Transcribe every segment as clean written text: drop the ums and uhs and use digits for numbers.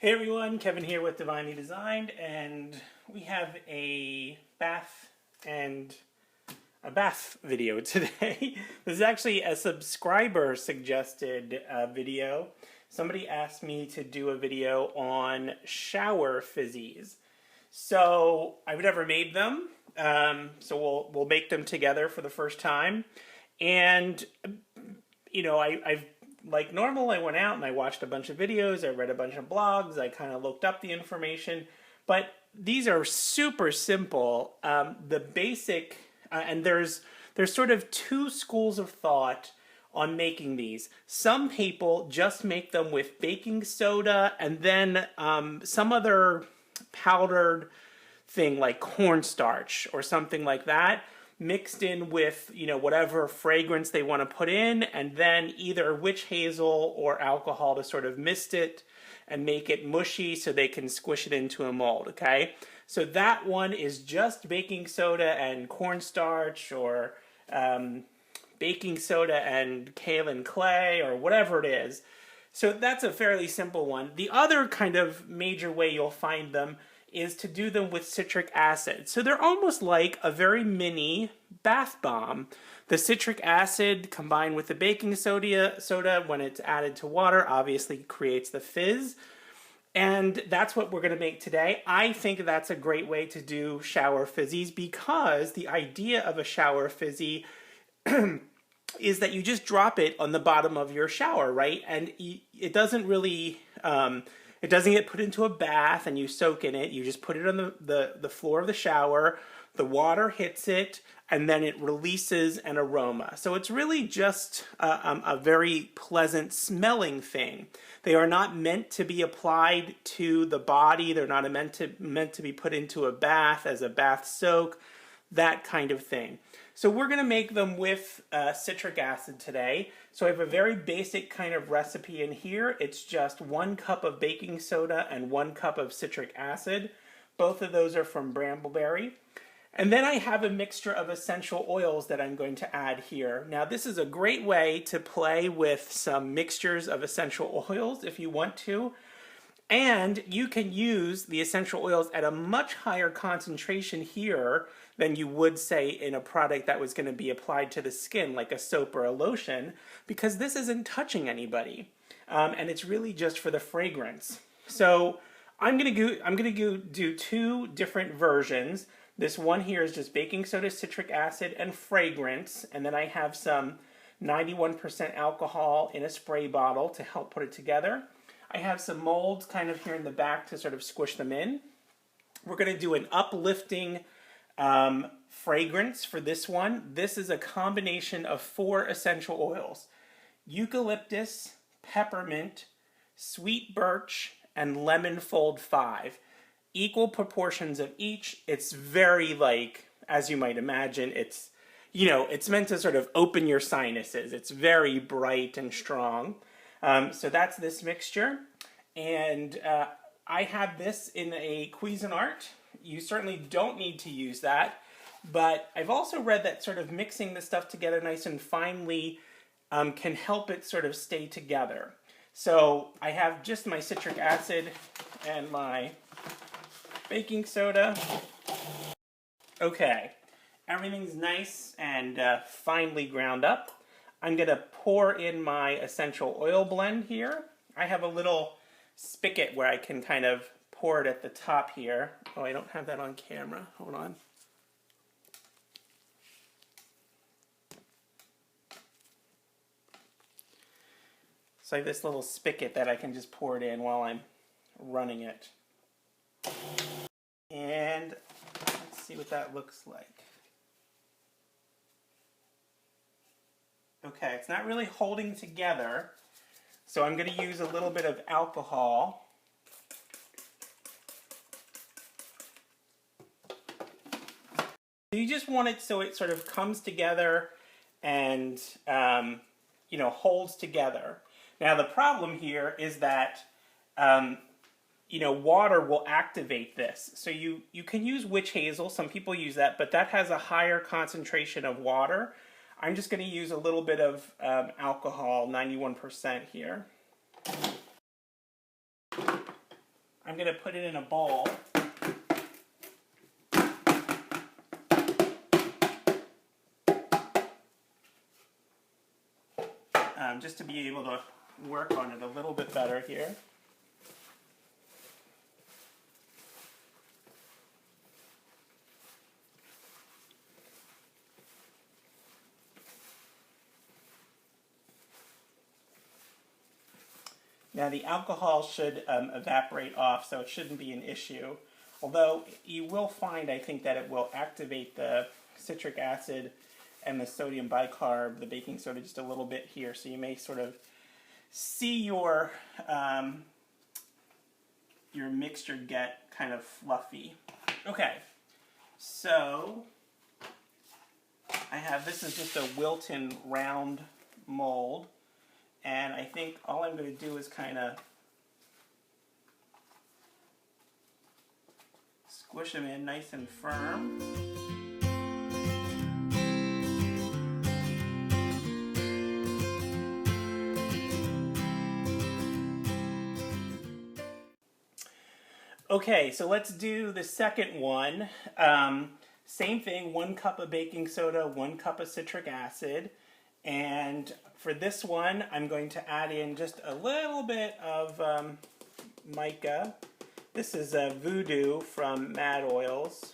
Hey everyone, Kevin here with Divinely Designed, and we have a bath video today. This is actually a subscriber suggested video. Somebody asked me to do a video on shower fizzies. So I've never made them, so we'll make them together for the first time. And you know, I've like normal, I went out and I watched a bunch of videos, I read a bunch of blogs, I kind of looked up the information, but these are super simple. The basic, and there's sort of two schools of thought on making these. Some people just make them with baking soda and then some other powdered thing like cornstarch or something like that, mixed in with, you know, whatever fragrance they want to put in, and then either witch hazel or alcohol to sort of mist it and make it mushy so they can squish it into a mold, okay? So that one is just baking soda and cornstarch, or baking soda and kaolin clay, or whatever it is. So that's a fairly simple one. The other kind of major way you'll find them is to do them with citric acid. So they're almost like a very mini bath bomb. The citric acid combined with the baking soda when it's added to water obviously creates the fizz. And that's what we're going to make today. I think that's a great way to do shower fizzies, because the idea of a shower fizzy is that you just drop it on the bottom of your shower, right? And it doesn't really... it doesn't get put into a bath and you soak in it. You just put it on the floor of the shower, the water hits it, and then it releases an aroma. So it's really just a very pleasant smelling thing. They are not meant to be applied to the body. They're not meant to be put into a bath as a bath soak, that kind of thing. So we're going to make them with citric acid today. So I have a very basic kind of recipe in here. It's just 1 cup of baking soda and 1 cup of citric acid. Both of those are from Brambleberry. And then I have a mixture of essential oils that I'm going to add here. Now this is a great way to play with some mixtures of essential oils if you want to. And you can use the essential oils at a much higher concentration here than you would, say, in a product that was going to be applied to the skin, like a soap or a lotion, because this isn't touching anybody. And it's really just for the fragrance. So I'm going to do 2 different versions. This one here is just baking soda, citric acid, and fragrance. And then I have some 91% alcohol in a spray bottle to help put it together. I have some molds kind of here in the back to sort of squish them in. We're going to do an uplifting fragrance for this one. This is a combination of 4 essential oils: Eucalyptus, Peppermint, Sweet Birch, and Lemon Fold 5. Equal proportions of each. It's very, like, as you might imagine, it's, you know, it's meant to sort of open your sinuses. It's very bright and strong. So that's this mixture, and I have this in a Cuisinart. You certainly don't need to use that, but I've also read that sort of mixing the stuff together nice and finely can help it sort of stay together. So I have just my citric acid and my baking soda. Okay, everything's nice and finely ground up. I'm going to pour in my essential oil blend here. I have a little spigot where I can kind of pour it at the top here. Oh, I don't have that on camera. Hold on. So I have this little spigot that I can just pour it in while I'm running it. And let's see what that looks like. Okay, it's not really holding together, so I'm going to use a little bit of alcohol. You just want it so it sort of comes together and, you know, holds together. Now the problem here is that, you know, water will activate this. So you can use witch hazel, some people use that, but that has a higher concentration of water. I'm just going to use a little bit of alcohol, 91% here. I'm going to put it in a bowl. Just to be able to work on it a little bit better here. Now the alcohol should evaporate off, so it shouldn't be an issue. Although you will find, I think, that it will activate the citric acid and the sodium bicarb, the baking soda, just a little bit here. So you may sort of see your mixture get kind of fluffy. Okay, so I have, this is just a Wilton round mold. And I think all I'm going to do is kind of squish them in nice and firm. Okay, so let's do the second one. Same thing, 1 cup of baking soda, 1 cup of citric acid. And for this one, I'm going to add in just a little bit of mica. This is Voodoo from Mad Oils.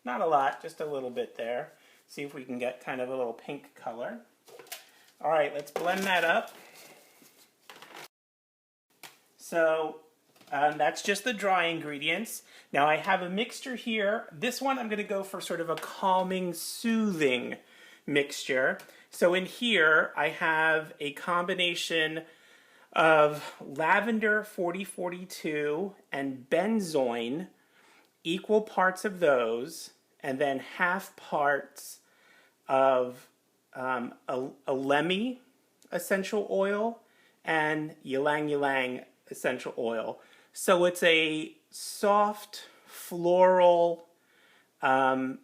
Not a lot, just a little bit there. See if we can get kind of a little pink color. All right, let's blend that up. So that's just the dry ingredients. Now I have a mixture here. This one I'm going to go for sort of a calming, soothing mixture. So in here I have a combination of Lavender 4042 and Benzoin, equal parts of those, and then half parts of Elemi essential oil and Ylang Ylang essential oil. So it's a soft, floral, and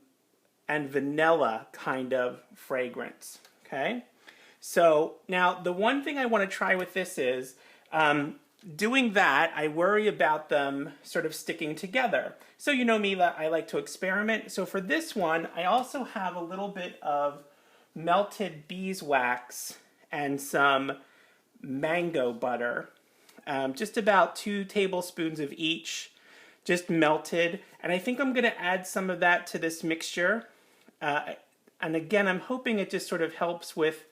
vanilla kind of fragrance, okay? So now the one thing I want to try with this is, doing that, I worry about them sort of sticking together. So you know me, I like to experiment. So for this one, I also have a little bit of melted beeswax and some mango butter. Just about 2 tablespoons of each, just melted. And I think I'm going to add some of that to this mixture. And again, I'm hoping it just sort of helps with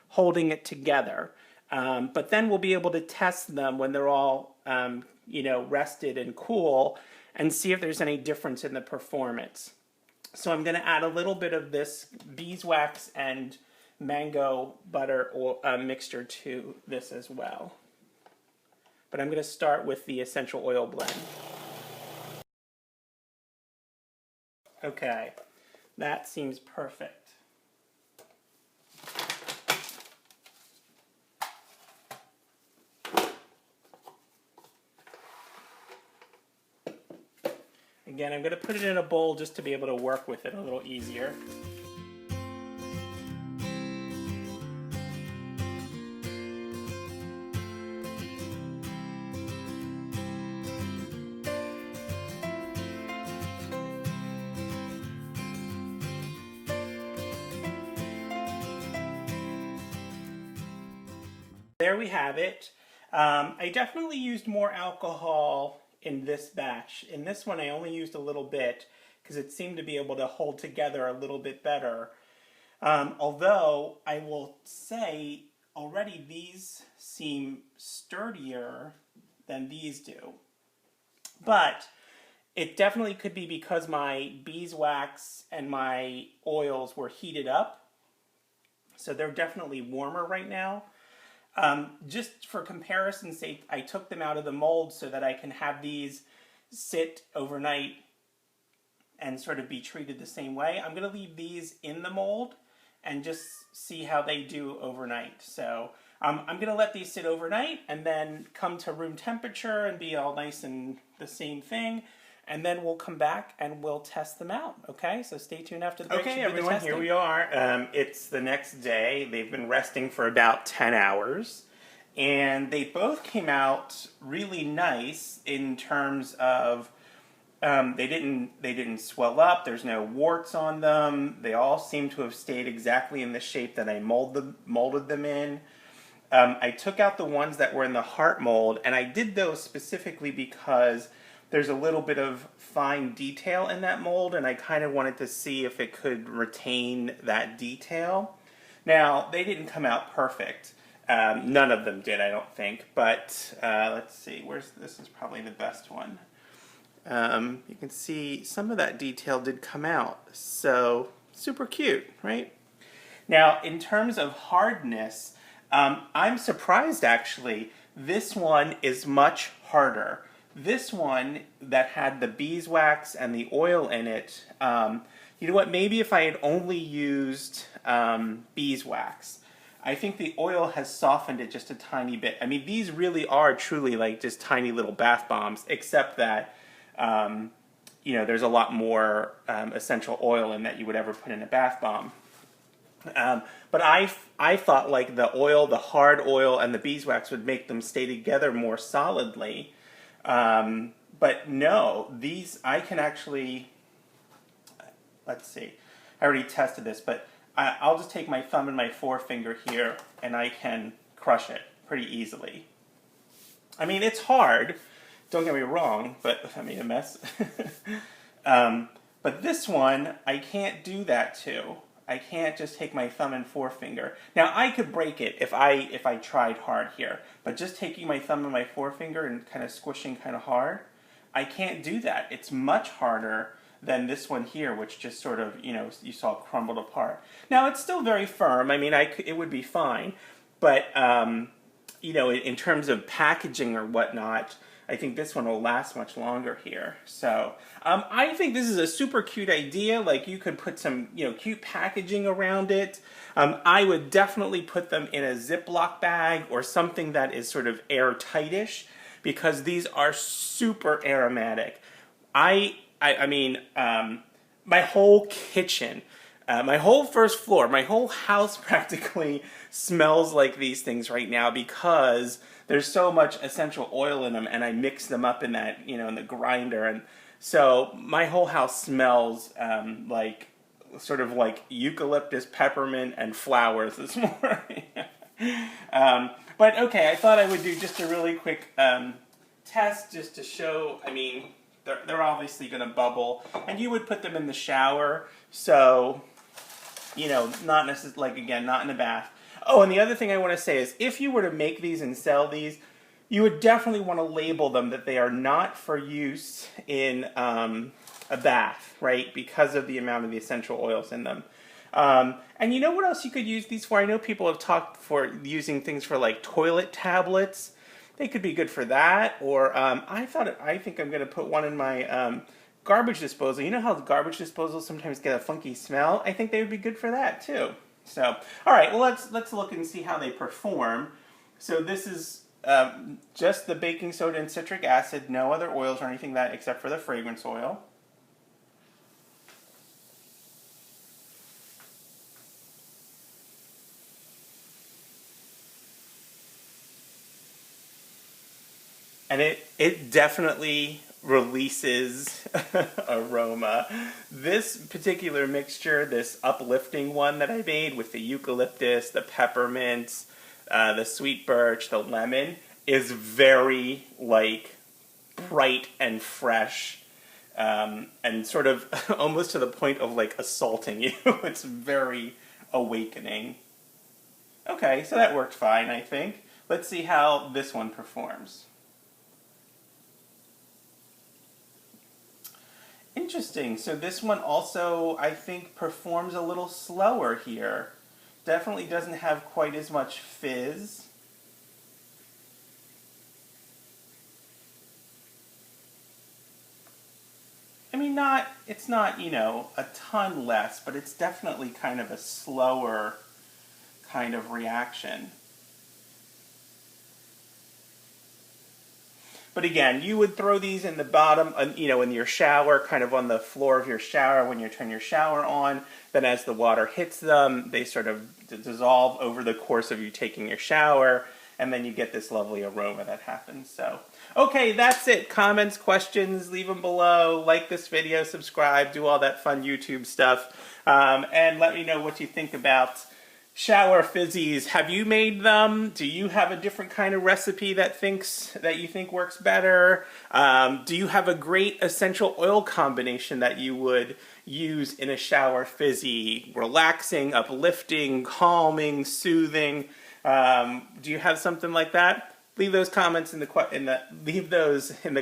holding it together. But then we'll be able to test them when they're all, you know, rested and cool and see if there's any difference in the performance. So I'm going to add a little bit of this beeswax and mango butter mixture to this as well. But I'm going to start with the essential oil blend. Okay, that seems perfect. Again, I'm going to put it in a bowl just to be able to work with it a little easier. There we have it. I definitely used more alcohol in this batch. In this one I only used a little bit because it seemed to be able to hold together a little bit better. Although I will say already these seem sturdier than these do. But it definitely could be because my beeswax and my oils were heated up. So they're definitely warmer right now. Just for comparison's sake, I took them out of the mold so that I can have these sit overnight and sort of be treated the same way. I'm going to leave these in the mold and just see how they do overnight. So I'm going to let these sit overnight and then come to room temperature and be all nice and the same thing. And then we'll come back and we'll test them out. Okay, so stay tuned after the break. Okay, everyone, here we are. It's the next day. They've been resting for about 10 hours. and they both came out really nice in terms of they didn't swell up. There's no warts on them. They all seem to have stayed exactly in the shape that I molded them in. I took out the ones that were in the heart mold, and I did those specifically because there's a little bit of fine detail in that mold, and I kind of wanted to see if it could retain that detail. Now, they didn't come out perfect. None of them did, I don't think. But let's see, this is probably the best one. You can see some of that detail did come out. So, super cute, right? Now, in terms of hardness, I'm surprised actually. This one is much harder. This one that had the beeswax and the oil in it, you know what, maybe if I had only used beeswax, I think the oil has softened it just a tiny bit. I mean, these really are truly like just tiny little bath bombs, except that, you know, there's a lot more essential oil in that you would ever put in a bath bomb. But I thought like the oil, the hard oil, and the beeswax would make them stay together more solidly. But no, these I can actually, let's see, I already tested this, but I'll just take my thumb and my forefinger here and I can crush it pretty easily. I mean, it's hard, don't get me wrong, but I made a mess. But this one, I can't do that to. I can't just take my thumb and forefinger. Now, I could break it if I tried hard here, but just taking my thumb and my forefinger and kind of squishing kind of hard, I can't do that. It's much harder than this one here, which just sort of, you know, you saw crumbled apart. Now, it's still very firm. I mean, it would be fine, but, you know, in terms of packaging or whatnot, I think this one will last much longer here. So I think this is a super cute idea. Like you could put some, you know, cute packaging around it. I would definitely put them in a Ziploc bag or something that is sort of airtightish because these are super aromatic. I mean, my whole kitchen, my whole first floor, my whole house practically smells like these things right now because there's so much essential oil in them, and I mix them up in that, you know, in the grinder, and so my whole house smells like sort of like eucalyptus, peppermint, and flowers this morning. But okay, I thought I would do just a really quick test just to show. I mean, they're obviously going to bubble, and you would put them in the shower, so you know, not necessarily like again, not in a bath. Oh, and the other thing I want to say is if you were to make these and sell these, you would definitely want to label them that they are not for use in a bath, right? Because of the amount of the essential oils in them. And you know what else you could use these for? I know people have talked for using things for like toilet tablets. They could be good for that. Or I think I'm going to put one in my garbage disposal. You know how the garbage disposals sometimes get a funky smell? I think they would be good for that too. So, all right, well, let's look and see how they perform. So this is just the baking soda and citric acid, no other oils or anything that except for the fragrance oil. And it definitely releases aroma. This particular mixture, this uplifting one that I made with the eucalyptus, the peppermint, the sweet birch, the lemon, is very like bright and fresh and sort of almost to the point of like assaulting you. It's very awakening. Okay, so that worked fine, I think. Let's see how this one performs. Interesting. So this one also, I think, performs a little slower here. Definitely doesn't have quite as much fizz. I mean, it's not, you know, a ton less, but it's definitely kind of a slower kind of reaction. But again, you would throw these in the bottom, you know, in your shower, kind of on the floor of your shower when you turn your shower on. Then as the water hits them, they sort of dissolve over the course of you taking your shower. and then you get this lovely aroma that happens. So, okay, that's it. Comments, questions, leave them below. Like this video, subscribe, do all that fun YouTube stuff, and let me know what you think about shower fizzies. Have you made them? Do you have a different kind of recipe that you think works better? Do you have a great essential oil combination that you would use in a shower fizzy? Relaxing, uplifting, calming, soothing. Do you have something like that? Leave those comments in the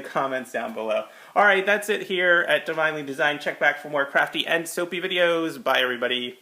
comments down below. All right, that's it here at Divinely Designed. Check back for more crafty and soapy videos. Bye, everybody.